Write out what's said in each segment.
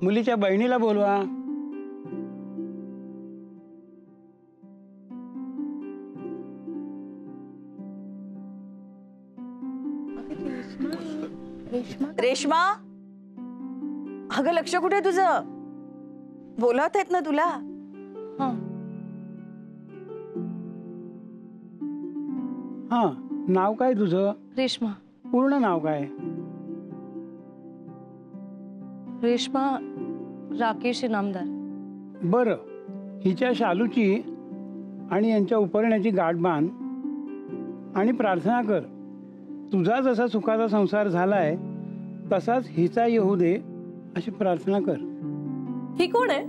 मुलीच्या बहिणीला बोलवा. रेश्मा, अगं लक्ष कुठे तुझं? बोलवत आहेत ना तुला. हा, नाव काय तुझं? रेश्मा. पूर्ण नाव काय? रेश्मा राकेश इनामदार. बरं, हिच्या शालूची आणि यांच्या उपरण्याची गाठ बांध आणि प्रार्थना कर. तुझा जसा सुखाचा संसार झालाय तसाच हिचा येऊ दे अशी प्रार्थना कर. ही कोण आहे?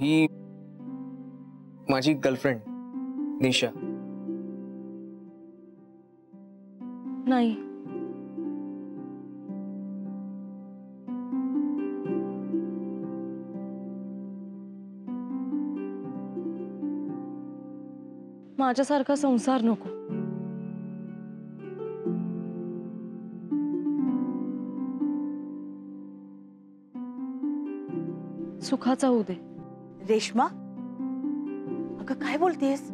ही माझी गर्लफ्रेंड निशा. नाही, माझ्यासारखा संसार नको. सुखाचा होऊ दे. रेश्मा, अगं काय बोलतेस?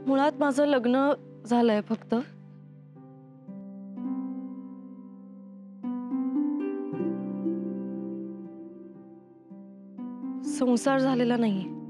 मुळात माझं लग्न झालंय, फक्त संसार झालेला नाहीये.